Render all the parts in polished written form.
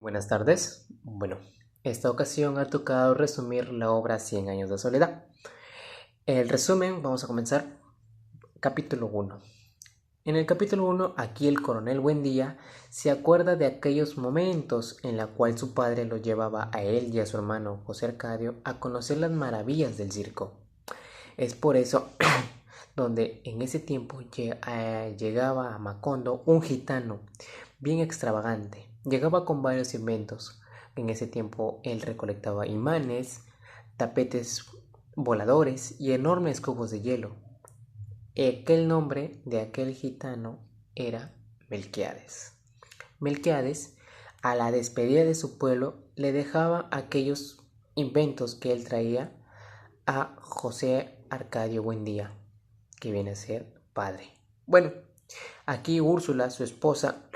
Buenas tardes. Bueno, esta ocasión ha tocado resumir la obra Cien años de soledad. El resumen, vamos a comenzar. Capítulo 1. En el capítulo 1, aquí el coronel Buendía se acuerda de aquellos momentos en los cuales su padre lo llevaba a él y a su hermano José Arcadio a conocer las maravillas del circo. Es por eso donde en ese tiempo llegaba a Macondo un gitano bien extravagante. Llegaba con varios inventos. En ese tiempo él recolectaba imanes, tapetes voladores y enormes cubos de hielo. Aquel nombre de aquel gitano era Melquiades. Melquiades, a la despedida de su pueblo, le dejaba aquellos inventos que él traía a José Arcadio Buendía, que viene a ser padre. Bueno, aquí Úrsula, su esposa,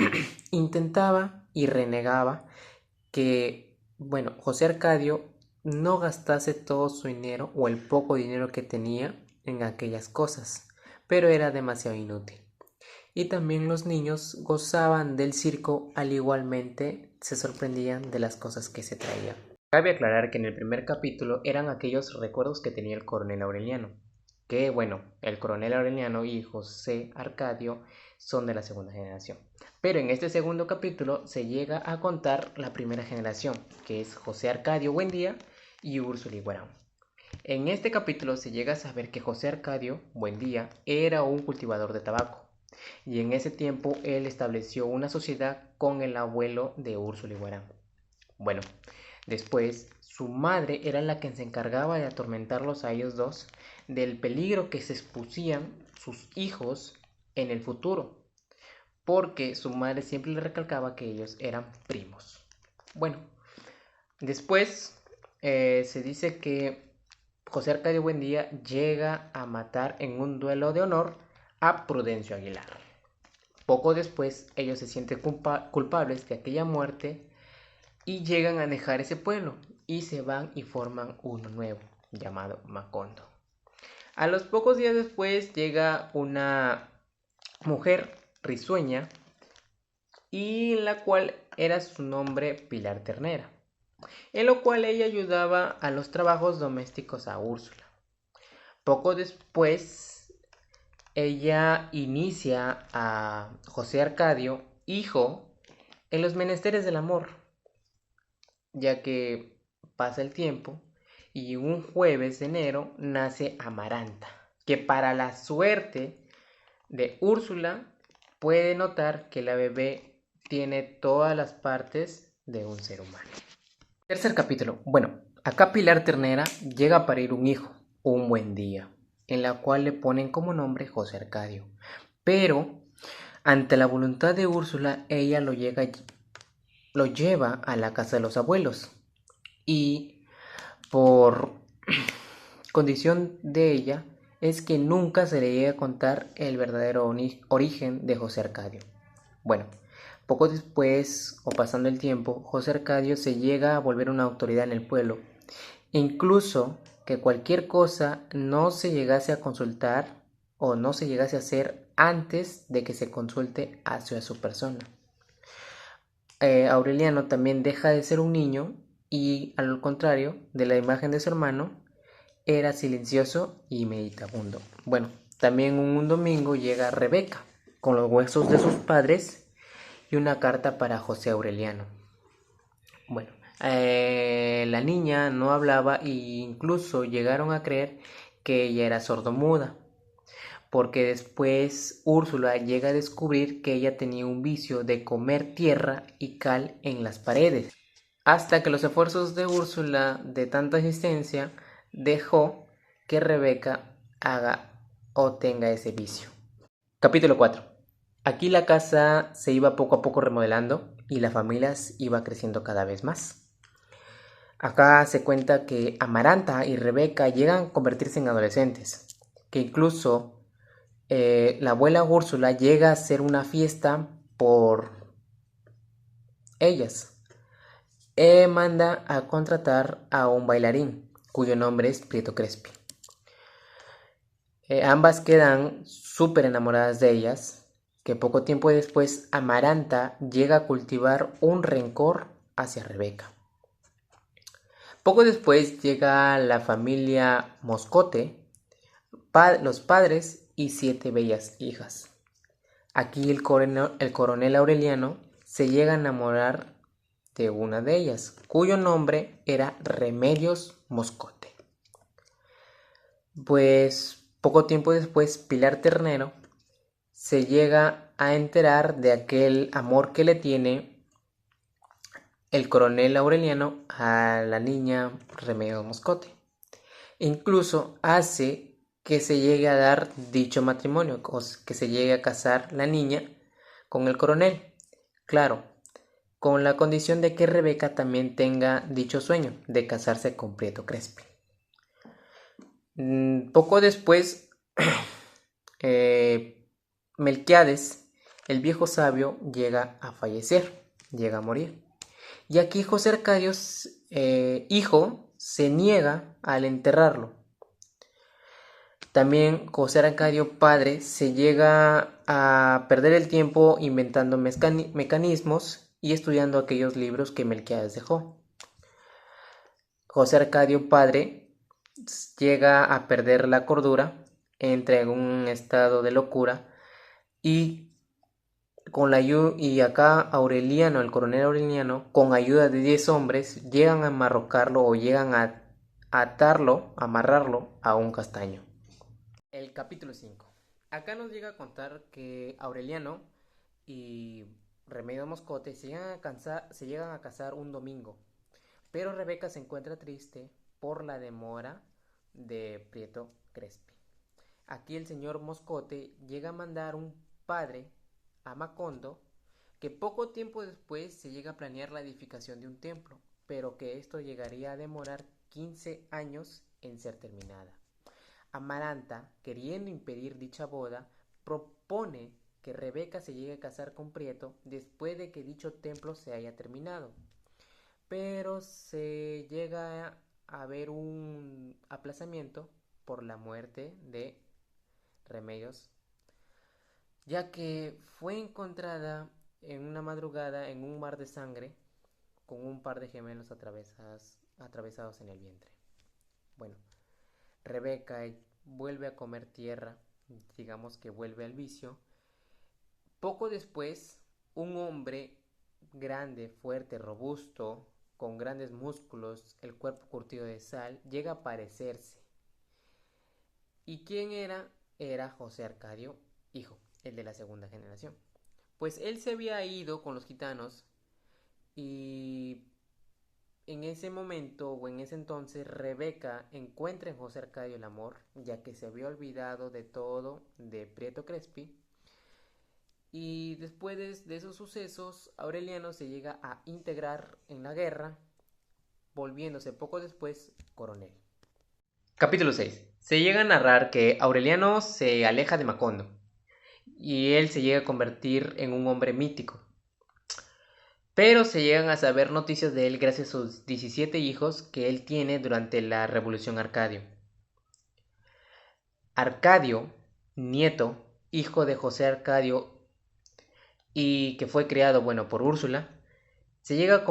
intentaba y renegaba que, José Arcadio no gastase todo su dinero o el poco dinero que tenía en aquellas cosas, pero era demasiado inútil. Y también los niños gozaban del circo, al igualmente se sorprendían de las cosas que se traían. Cabe aclarar que en el primer capítulo eran aquellos recuerdos que tenía el coronel Aureliano, que el coronel Aureliano y José Arcadio son de la segunda generación. Pero en este segundo capítulo se llega a contar la primera generación, que es José Arcadio Buendía y Úrsula Iguarán. En este capítulo se llega a saber que José Arcadio Buendía era un cultivador de tabaco, y en ese tiempo él estableció una sociedad con el abuelo de Úrsula Iguarán. Bueno, después su madre era la que se encargaba de atormentarlos a ellos dos del peligro que se expusían sus hijos en el futuro, porque su madre siempre le recalcaba que ellos eran primos. Bueno, después se dice que José Arcadio Buendía llega a matar en un duelo de honor a Prudencio Aguilar. Poco después ellos se sienten culpables de aquella muerte y llegan a dejar ese pueblo y se van y forman uno nuevo llamado Macondo. A los pocos días después llega una mujer risueña y la cual era su nombre Pilar Ternera, en lo cual ella ayudaba a los trabajos domésticos a Úrsula. Poco después ella inicia a José Arcadio, hijo, en los menesteres del amor, ya que pasa el tiempo y un jueves de enero nace Amaranta, que para la suerte de Úrsula puede notar que la bebé tiene todas las partes de un ser humano. Tercer capítulo. Acá Pilar Ternera llega a parir un hijo, un buen día, en la cual le ponen como nombre José Arcadio. Pero, ante la voluntad de Úrsula, ella lo lleva a la casa de los abuelos. Y por condición de ella es que nunca se le llega a contar el verdadero origen de José Arcadio. Bueno, poco después, o pasando el tiempo, José Arcadio se llega a volver una autoridad en el pueblo. Incluso que cualquier cosa no se llegase a consultar o no se llegase a hacer antes de que se consulte hacia su persona. Aureliano también deja de ser un niño y, al contrario de la imagen de su hermano, era silencioso y meditabundo. También un domingo llega Rebeca con los huesos de sus padres y una carta para José Aureliano. La niña no hablaba e incluso llegaron a creer que ella era sordomuda, porque después Úrsula llega a descubrir que ella tenía un vicio de comer tierra y cal en las paredes, hasta que los esfuerzos de Úrsula de tanta asistencia dejó que Rebeca haga o tenga ese vicio. Capítulo 4. Aquí la casa se iba poco a poco remodelando y la familia iba creciendo cada vez más. Acá se cuenta que Amaranta y Rebeca llegan a convertirse en adolescentes, que incluso la abuela Úrsula llega a hacer una fiesta por ellas. Manda a contratar a un bailarín, cuyo nombre es Prieto Crespi. Ambas quedan súper enamoradas de ellas, que poco tiempo después Amaranta llega a cultivar un rencor hacia Rebeca. Poco después llega la familia Moscote, los padres y 7 bellas hijas. Aquí el coronel Aureliano se llega a enamorar de una de ellas, cuyo nombre era Remedios Moscote. Pues poco tiempo después, Pilar Ternero se llega a enterar de aquel amor que le tiene el coronel Aureliano a la niña Remedios Moscote. Incluso hace que se llegue a dar dicho matrimonio, que se llegue a casar la niña con el coronel. Claro, con la condición de que Rebeca también tenga dicho sueño de casarse con Prieto Crespi. Poco después, Melquiades, el viejo sabio, llega a fallecer, llega a morir. Y aquí José Arcadio, hijo, se niega al enterrarlo. También José Arcadio, padre, se llega a perder el tiempo inventando mecanismos y estudiando aquellos libros que Melquiades dejó. José Arcadio, padre, llega a perder la cordura, entra en un estado de locura y acá Aureliano, el coronel Aureliano, con ayuda de 10 hombres, llegan a amarrocarlo o llegan a atarlo, amarrarlo a un castaño. El capítulo 5. Acá nos llega a contar que Aureliano y Remedios Moscote se llegan a casar un domingo, pero Rebeca se encuentra triste por la demora de Prieto Crespi. Aquí el señor Moscote llega a mandar un padre a Macondo, que poco tiempo después se llega a planear la edificación de un templo, pero que esto llegaría a demorar 15 años en ser terminada. Amaranta, queriendo impedir dicha boda, propone que Rebeca se llegue a casar con Prieto después de que dicho templo se haya terminado. Pero se llega a haber un aplazamiento por la muerte de Remedios, ya que fue encontrada en una madrugada en un mar de sangre con un par de gemelos atravesados en el vientre. Bueno, Rebeca vuelve a comer tierra, digamos que vuelve al vicio. Poco después, un hombre grande, fuerte, robusto, con grandes músculos, el cuerpo curtido de sal, llega a aparecerse. ¿Y quién era? Era José Arcadio, hijo, el de la segunda generación. Pues él se había ido con los gitanos y en ese momento o en ese entonces Rebeca encuentra en José Arcadio el amor, ya que se había olvidado de todo de Prieto Crespi. Y después de esos sucesos, Aureliano se llega a integrar en la guerra, volviéndose poco después coronel. Capítulo 6. Se llega a narrar que Aureliano se aleja de Macondo y él se llega a convertir en un hombre mítico. Pero se llegan a saber noticias de él gracias a sus 17 hijos que él tiene durante la Revolución Arcadio. Arcadio, nieto, hijo de José Arcadio y que fue criado, por Úrsula, llega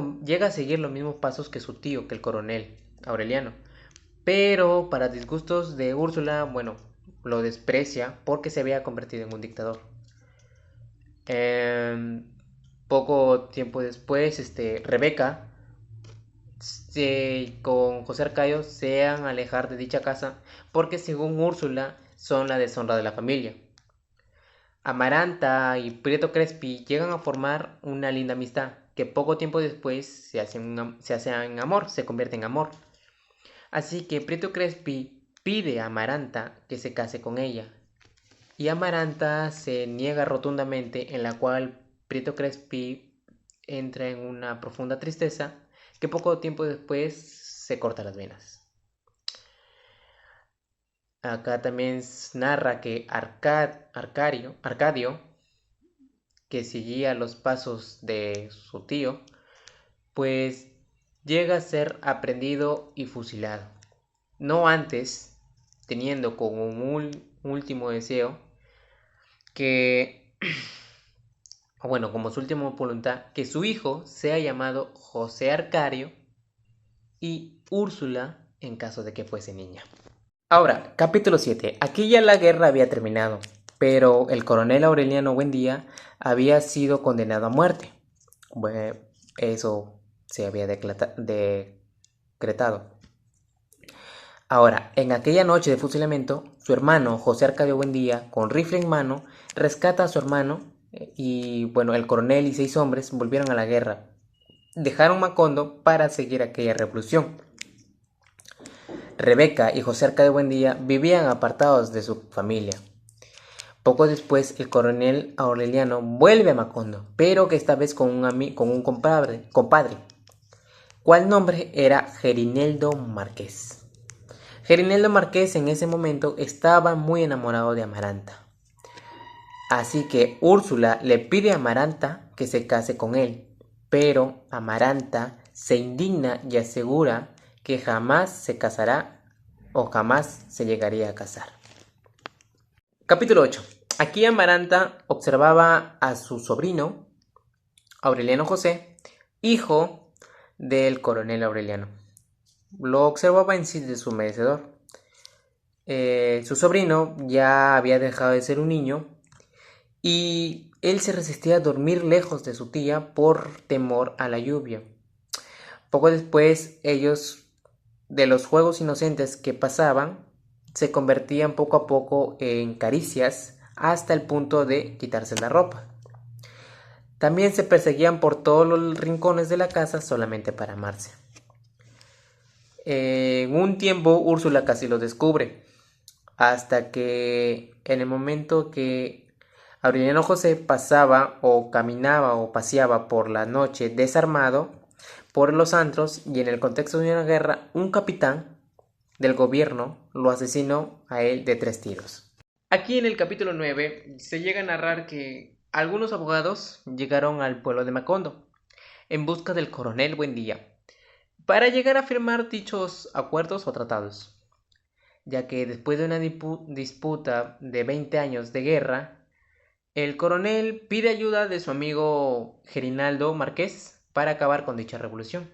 a seguir los mismos pasos que su tío, que el coronel Aureliano. Pero para disgustos de Úrsula, lo desprecia porque se había convertido en un dictador. Poco tiempo después, Rebeca con José Arcadio se van a alejar de dicha casa porque según Úrsula son la deshonra de la familia. Amaranta y Prieto Crespi llegan a formar una linda amistad que poco tiempo después se hace en amor, se convierte en amor. Así que Prieto Crespi pide a Amaranta que se case con ella y Amaranta se niega rotundamente, en la cual Prieto Crespi entra en una profunda tristeza que poco tiempo después se corta las venas. Acá también narra que Arcadio, que seguía los pasos de su tío, pues llega a ser aprendido y fusilado. No antes, teniendo como un último deseo que o bueno, como su última voluntad, que su hijo sea llamado José Arcadio y Úrsula en caso de que fuese niña. Ahora, capítulo 7. Aquí ya la guerra había terminado, pero el coronel Aureliano Buendía había sido condenado a muerte. Bueno, eso se había decretado. Ahora, en aquella noche de fusilamiento, su hermano José Arcadio Buendía, con rifle en mano, rescata a su hermano y bueno, el coronel y 6 hombres volvieron a la guerra. Dejaron Macondo para seguir aquella revolución. Rebeca y José Arcadio Buendía vivían apartados de su familia. Poco después, el coronel Aureliano vuelve a Macondo, pero que esta vez con un compadre, cual nombre era Gerineldo Marqués. Gerineldo Marqués en ese momento estaba muy enamorado de Amaranta. Así que Úrsula le pide a Amaranta que se case con él, pero Amaranta se indigna y asegura que jamás se casará o jamás se llegaría a casar. Capítulo 8. Aquí Amaranta observaba a su sobrino, Aureliano José, hijo del coronel Aureliano. Lo observaba en sí de su merecedor. Su sobrino ya había dejado de ser un niño y él se resistía a dormir lejos de su tía por temor a la lluvia. Poco después, ellos, de los juegos inocentes que pasaban, se convertían poco a poco en caricias hasta el punto de quitarse la ropa. También se perseguían por todos los rincones de la casa solamente para amarse. En un tiempo Úrsula casi lo descubre, hasta que en el momento que Aureliano José pasaba o caminaba o paseaba por la noche desarmado por los antros y en el contexto de una guerra, un capitán del gobierno lo asesinó a él de 3 tiros. Aquí en el capítulo 9 se llega a narrar que algunos abogados llegaron al pueblo de Macondo en busca del coronel Buendía para llegar a firmar dichos acuerdos o tratados, ya que después de una disputa de 20 años de guerra, el coronel pide ayuda de su amigo Gerinaldo Marqués para acabar con dicha revolución.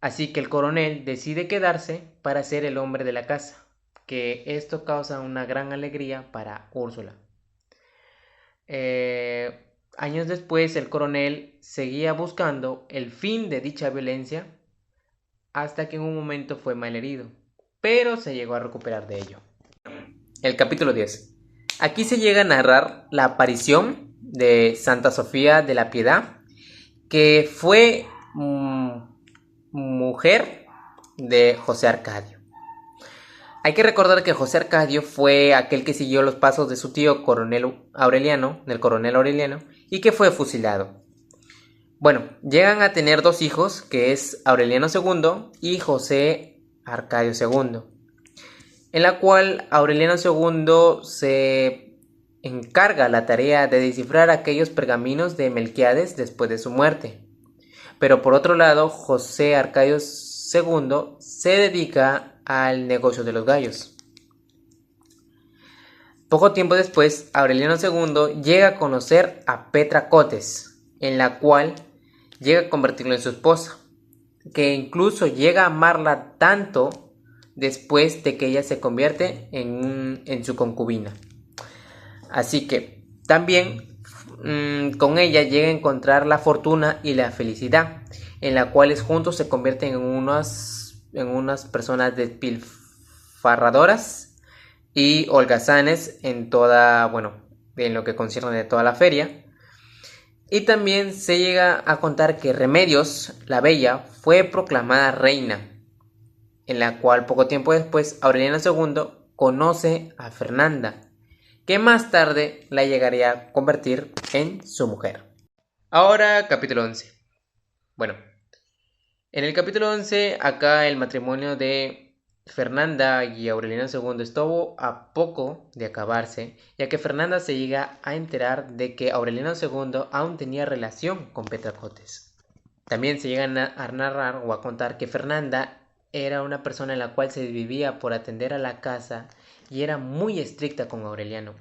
Así que el coronel decide quedarse para ser el hombre de la casa, que esto causa una gran alegría para Úrsula. Años después, el coronel seguía buscando el fin de dicha violencia hasta que en un momento fue malherido, pero se llegó a recuperar de ello. El capítulo 10. Aquí se llega a narrar la aparición de Santa Sofía de la Piedad, que fue mujer de José Arcadio. Hay que recordar que José Arcadio fue aquel que siguió los pasos de su tío coronel Aureliano, del coronel Aureliano, y que fue fusilado. Bueno, llegan a tener 2 hijos, que es Aureliano II y José Arcadio II, en la cual Aureliano II se encarga la tarea de descifrar aquellos pergaminos de Melquiades después de su muerte. Pero por otro lado, José Arcadio II se dedica al negocio de los gallos. Poco tiempo después, Aureliano II llega a conocer a Petra Cotes, en la cual llega a convertirlo en su esposa, que incluso llega a amarla tanto después de que ella se convierte en su concubina. Así que también con ella llega a encontrar la fortuna y la felicidad, en la cual juntos se convierten en unas personas despilfarradoras y holgazanes en lo que concierne de toda la feria. Y también se llega a contar que Remedios la Bella fue proclamada reina, en la cual poco tiempo después Aureliano II conoce a Fernanda, que más tarde la llegaría a convertir en su mujer. Ahora capítulo 11. Bueno, en el capítulo 11 acá el matrimonio de Fernanda y Aureliano II estuvo a poco de acabarse, ya que Fernanda se llega a enterar de que Aureliano II aún tenía relación con Petra Cotes. También se llegan a narrar o a contar que Fernanda era una persona en la cual se vivía por atender a la casa y era muy estricta con Aureliano,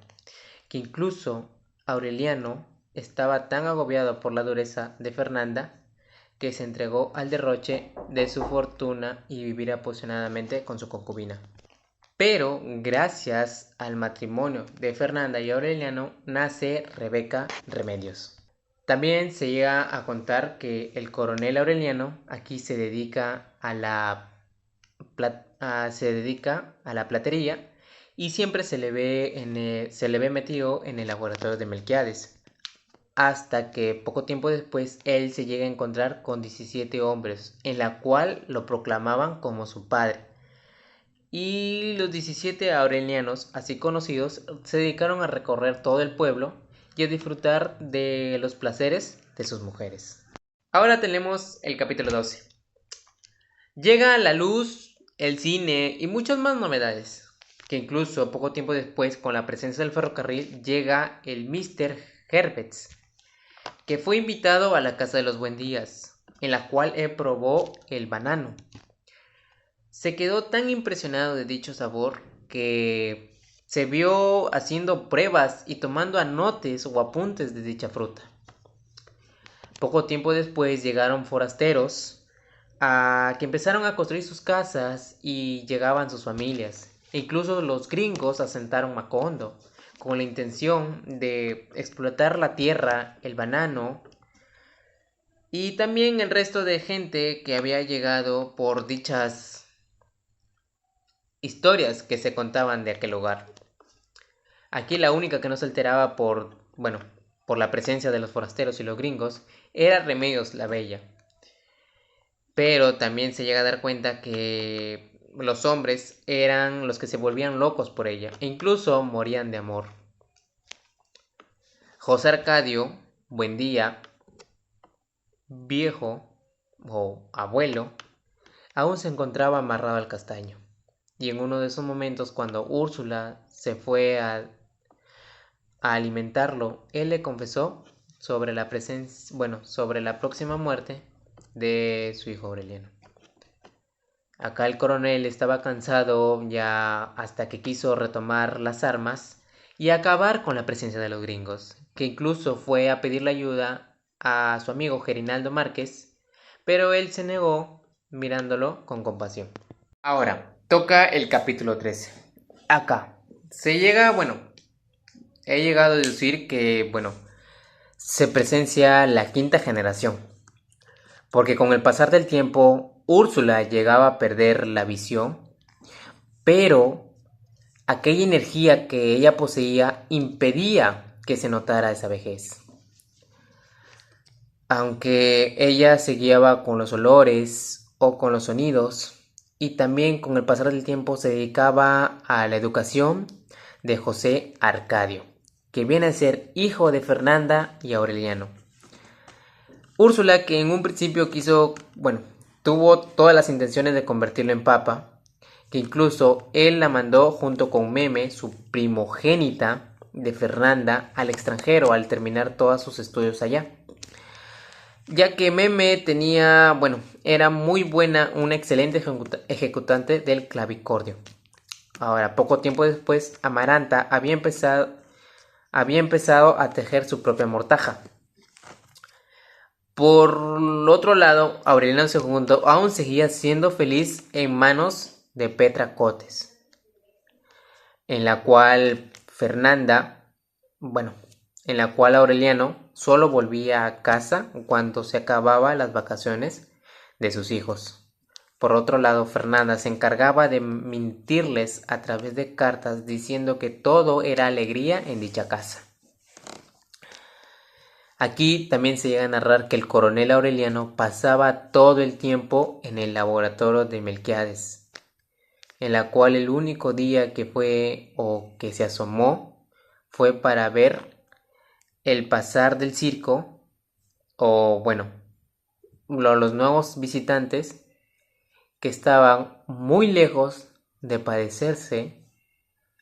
que incluso Aureliano estaba tan agobiado por la dureza de Fernanda que se entregó al derroche de su fortuna y vivir apasionadamente con su concubina. Pero gracias al matrimonio de Fernanda y Aureliano nace Rebeca Remedios. También se llega a contar que el coronel Aureliano aquí se dedica a la platería y siempre se le ve metido en el laboratorio de Melquiades, hasta que poco tiempo después él se llega a encontrar con 17 hombres, en la cual lo proclamaban como su padre. Y los 17 aurelianos, así conocidos, se dedicaron a recorrer todo el pueblo y a disfrutar de los placeres de sus mujeres. Ahora tenemos el capítulo 12. Llega la luz, el cine y muchas más novedades, que incluso poco tiempo después, con la presencia del ferrocarril, llega el Mr. Herbets, que fue invitado a la casa de los Buendías, en la cual él probó el banano. Se quedó tan impresionado de dicho sabor que se vio haciendo pruebas y tomando anotes o apuntes de dicha fruta. Poco tiempo después llegaron forasteros que empezaron a construir sus casas y llegaban sus familias. E incluso los gringos asentaron Macondo con la intención de explotar la tierra, el banano y también el resto de gente que había llegado por dichas historias que se contaban de aquel lugar. Aquí la única que no se alteraba por la presencia de los forasteros y los gringos era Remedios la Bella. Pero también se llega a dar cuenta que los hombres eran los que se volvían locos por ella e incluso morían de amor. José Arcadio, Buendía, viejo o abuelo, aún se encontraba amarrado al castaño. Y en uno de esos momentos, cuando Úrsula se fue a alimentarlo, él le confesó sobre la sobre la próxima muerte de su hijo Aureliano. Acá el coronel estaba cansado ya hasta que quiso retomar las armas y acabar con la presencia de los gringos, que incluso fue a pedirle ayuda a su amigo Gerinaldo Márquez, pero él se negó mirándolo con compasión. Ahora, toca el capítulo 13. Acá he llegado a deducir que, se presencia la quinta generación, porque con el pasar del tiempo Úrsula llegaba a perder la visión, pero aquella energía que ella poseía impedía que se notara esa vejez. Aunque ella se guiaba con los olores o con los sonidos, y también con el pasar del tiempo se dedicaba a la educación de José Arcadio, que viene a ser hijo de Fernanda y Aureliano. Úrsula, que en un principio tuvo todas las intenciones de convertirlo en papa, que incluso él la mandó junto con Meme, su primogénita de Fernanda, al extranjero al terminar todos sus estudios allá. Ya que Meme era muy buena, una excelente ejecutante del clavicordio. Ahora, poco tiempo después, Amaranta había empezado a tejer su propia mortaja. Por otro lado, Aureliano II aún seguía siendo feliz en manos de Petra Cotes, en la cual en la cual Aureliano solo volvía a casa cuando se acababan las vacaciones de sus hijos. Por otro lado, Fernanda se encargaba de mentirles a través de cartas diciendo que todo era alegría en dicha casa. Aquí también se llega a narrar que el coronel Aureliano pasaba todo el tiempo en el laboratorio de Melquiades, en la cual el único día que fue o que se asomó fue para ver el pasar del circo los nuevos visitantes que estaban muy lejos de padecerse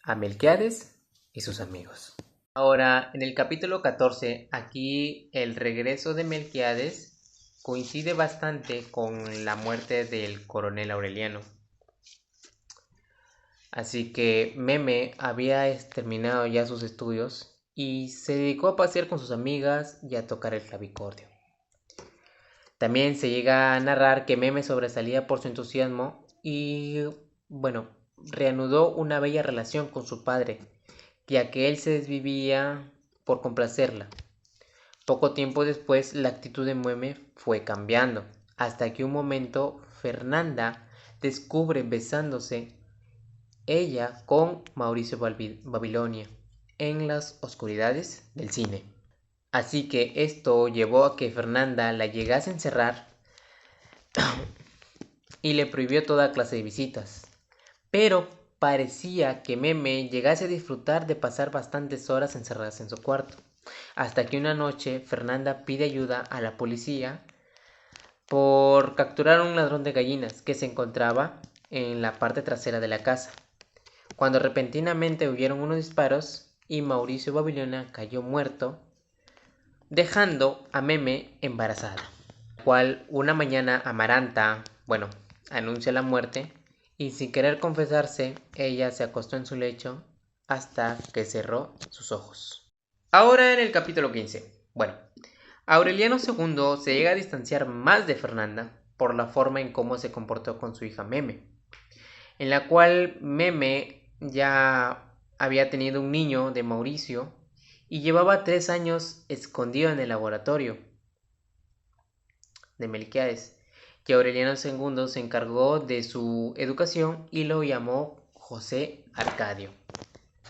a Melquiades y sus amigos. Ahora, en el capítulo 14, aquí el regreso de Melquiades coincide bastante con la muerte del coronel Aureliano. Así que Meme había terminado ya sus estudios y se dedicó a pasear con sus amigas y a tocar el clavicordio. También se llega a narrar que Meme sobresalía por su entusiasmo y, bueno, reanudó una bella relación con su padre, ya que él se desvivía por complacerla. Poco tiempo después, la actitud de Meme fue cambiando, hasta que un momento Fernanda descubre besándose ella con Mauricio Babilonia en las oscuridades del cine. Así que esto llevó a que Fernanda la llegase a encerrar y le prohibió toda clase de visitas. Pero parecía que Meme llegase a disfrutar de pasar bastantes horas encerradas en su cuarto, hasta que una noche Fernanda pide ayuda a la policía por capturar a un ladrón de gallinas que se encontraba en la parte trasera de la casa, cuando repentinamente huyeron unos disparos y Mauricio Babilonia cayó muerto, dejando a Meme embarazada, cual una mañana Amaranta, anuncia la muerte y sin querer confesarse, ella se acostó en su lecho hasta que cerró sus ojos. Ahora en el capítulo 15. Aureliano II se llega a distanciar más de Fernanda por la forma en cómo se comportó con su hija Meme, en la cual Meme ya había tenido un niño de Mauricio y llevaba 3 años escondido en el laboratorio de Melquiades, que Aureliano II se encargó de su educación y lo llamó José Arcadio.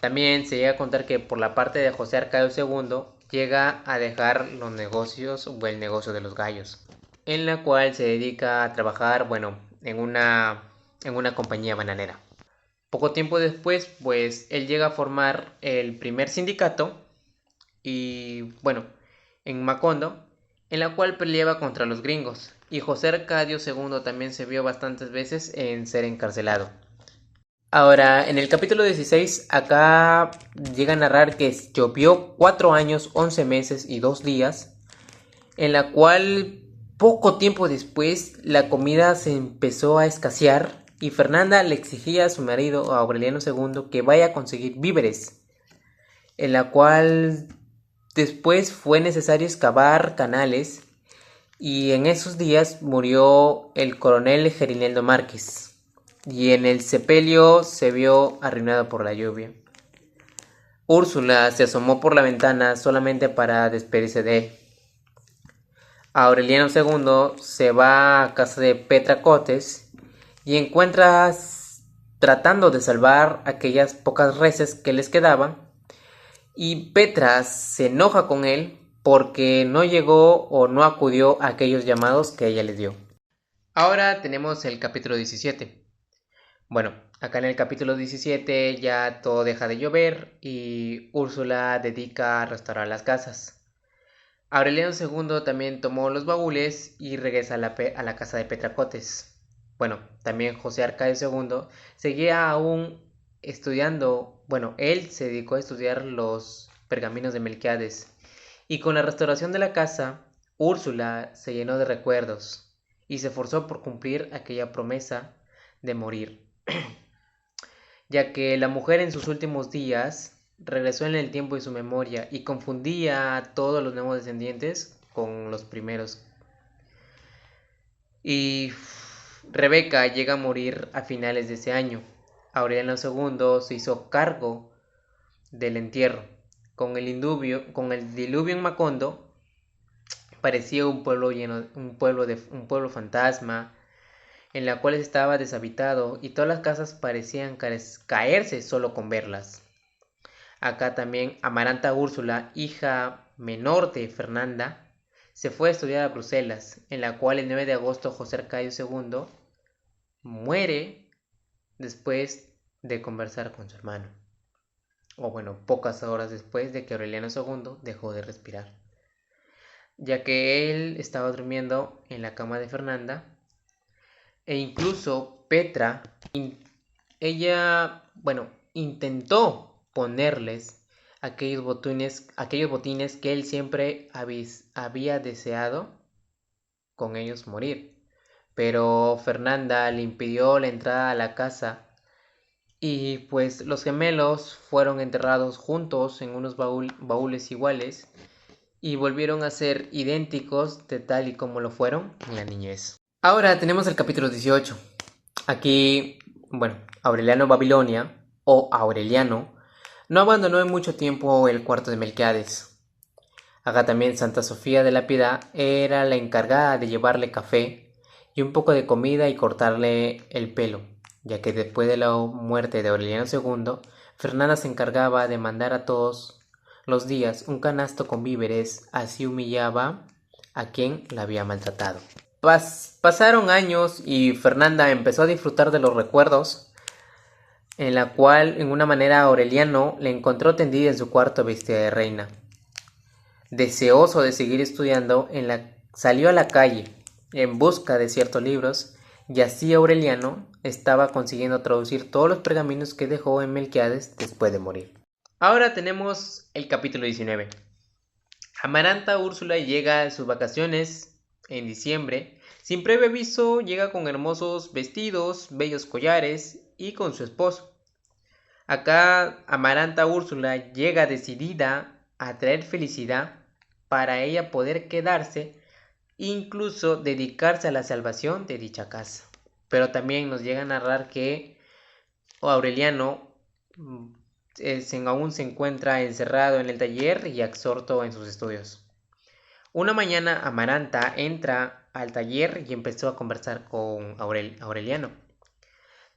También se llega a contar que por la parte de José Arcadio II llega a dejar los negocios o el negocio de los gallos, en la cual se dedica a trabajar, en una compañía bananera. Poco tiempo después, pues él llega a formar el primer sindicato y, en Macondo, en la cual peleaba contra los gringos. Y José Arcadio II también se vio bastantes veces en ser encarcelado. Ahora, en el capítulo 16, acá llega a narrar que llovió 4 años, 11 meses y 2 días, en la cual poco tiempo después la comida se empezó a escasear y Fernanda le exigía a su marido, a Aureliano II, que vaya a conseguir víveres, en la cual después fue necesario excavar canales y en esos días murió el coronel Gerineldo Márquez y en el sepelio se vio arruinado por la lluvia. Úrsula se asomó por la ventana solamente para despedirse de él. Aureliano II se va a casa de Petra Cotes y encuentra tratando de salvar aquellas pocas reses que les quedaban, y Petra se enoja con él porque no llegó o no acudió a aquellos llamados que ella le dio. Ahora tenemos el capítulo 17. Acá en el capítulo 17 ya todo deja de llover y Úrsula dedica a restaurar las casas. Aureliano II también tomó los baúles y regresa a la casa de Petracotes. También José Arcadio II seguía aún estudiando, él se dedicó a estudiar los pergaminos de Melquiades. Y con la restauración de la casa, Úrsula se llenó de recuerdos y se esforzó por cumplir aquella promesa de morir, ya que la mujer en sus últimos días regresó en el tiempo de su memoria y confundía a todos los nuevos descendientes con los primeros. Y Rebeca llega a morir a finales de ese año. Aureliano II se hizo cargo del entierro. Con el diluvio en Macondo parecía un pueblo un pueblo fantasma, en la cual estaba deshabitado y todas las casas parecían caerse solo con verlas. Acá también Amaranta Úrsula, hija menor de Fernanda, se fue a estudiar a Bruselas, en la cual el 9 de agosto José Arcadio II muere después de conversar con su hermano. Pocas horas después de que Aureliano II dejó de respirar, ya que él estaba durmiendo en la cama de Fernanda e incluso Petra, ella, intentó ponerles aquellos botines que él siempre había deseado con ellos morir. Pero Fernanda le impidió la entrada a la casa Y pues los gemelos fueron enterrados juntos en unos baúles iguales y volvieron a ser idénticos de tal y como lo fueron en la niñez. Ahora tenemos el capítulo 18. Aquí, bueno, Aureliano Babilonia o Aureliano no abandonó en mucho tiempo el cuarto de Melquiades. Acá también Santa Sofía de la Piedad era la encargada de llevarle café y un poco de comida y cortarle el pelo, ya que después de la muerte de Aureliano II, Fernanda se encargaba de mandar a todos los días un canasto con víveres, así humillaba a quien la había maltratado. Pasaron años y Fernanda empezó a disfrutar de los recuerdos, en la cual, en una manera, Aureliano le encontró tendida en su cuarto vestida de reina. Deseoso de seguir estudiando, salió a la calle en busca de ciertos libros, y así Aureliano estaba consiguiendo traducir todos los pergaminos que dejó en Melquiades después de morir. Ahora tenemos el capítulo 19. Amaranta Úrsula llega a sus vacaciones en diciembre. Sin previo aviso, llega con hermosos vestidos, bellos collares y con su esposo. Acá Amaranta Úrsula llega decidida a traer felicidad para ella poder quedarse, incluso dedicarse a la salvación de dicha casa. Pero también nos llega a narrar que Aureliano aún se encuentra encerrado en el taller y absorto en sus estudios. Una mañana Amaranta entra al taller y empezó a conversar con Aureliano.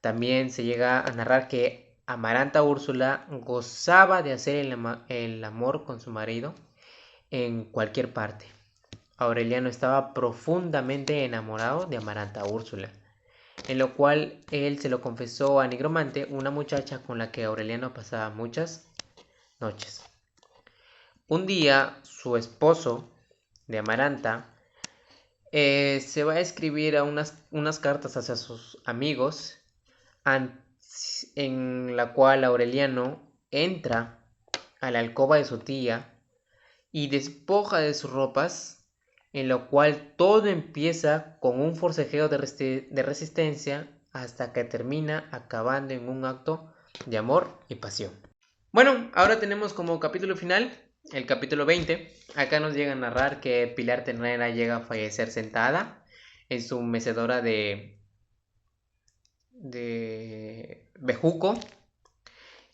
También se llega a narrar que Amaranta Úrsula gozaba de hacer el amor con su marido en cualquier parte. Aureliano estaba profundamente enamorado de Amaranta Úrsula, en lo cual él se lo confesó a Nigromante, una muchacha con la que Aureliano pasaba muchas noches. Un día, su esposo de Amaranta se va a escribir a unas cartas hacia sus amigos, en la cual Aureliano entra a la alcoba de su tía y despoja de sus ropas, en lo cual todo empieza con un forcejeo de resistencia hasta que termina acabando en un acto de amor y pasión. Bueno, ahora tenemos como capítulo final el capítulo 20. Acá nos llega a narrar que Pilar Ternera llega a fallecer sentada en su mecedora de bejuco,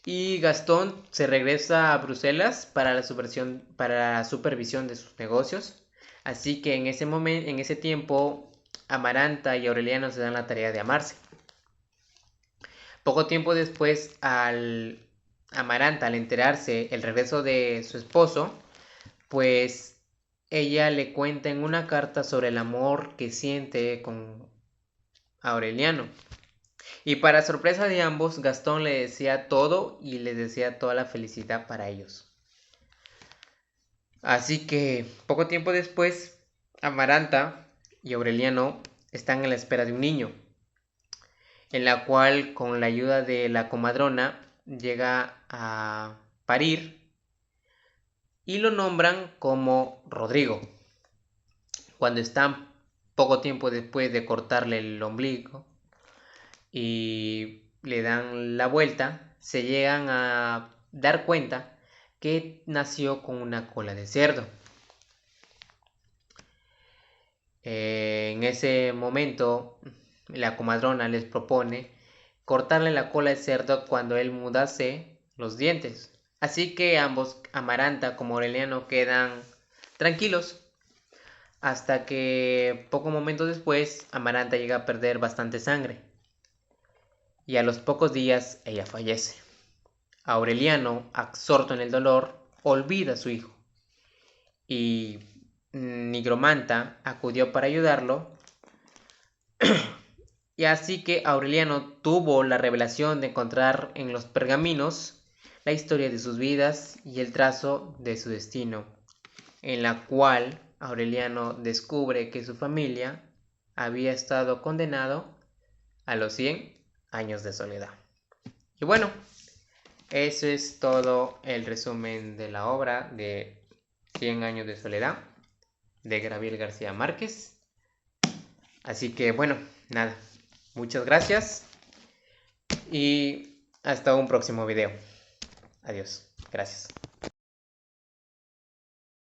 y Gastón se regresa a Bruselas para la supervisión de sus negocios. Así que en ese tiempo, Amaranta y Aureliano se dan la tarea de amarse. Poco tiempo después, Amaranta, al enterarse el regreso de su esposo, pues ella le cuenta en una carta sobre el amor que siente con Aureliano. Y para sorpresa de ambos, Gastón le decía todo y les decía toda la felicidad para ellos. Así que poco tiempo después, Amaranta y Aureliano están a la espera de un niño, en la cual, con la ayuda de la comadrona, llega a parir y lo nombran como Rodrigo. Cuando están poco tiempo después de cortarle el ombligo y le dan la vuelta, se llegan a dar cuenta que nació con una cola de cerdo. En ese momento, la comadrona les propone cortarle la cola de cerdo cuando él mudase los dientes. Así que ambos, Amaranta como Aureliano, quedan tranquilos, hasta que poco momento después Amaranta llega a perder bastante sangre y a los pocos días ella fallece. Aureliano, absorto en el dolor, olvida a su hijo y Nigromanta acudió para ayudarlo, y así que Aureliano tuvo la revelación de encontrar en los pergaminos la historia de sus vidas y el trazo de su destino, en la cual Aureliano descubre que su familia había estado condenado a los 100 años de soledad. Y bueno, eso es todo el resumen de la obra de 100 años de soledad de Gabriel García Márquez. Así que bueno, nada, muchas gracias y Hasta un próximo video. Adiós. Gracias.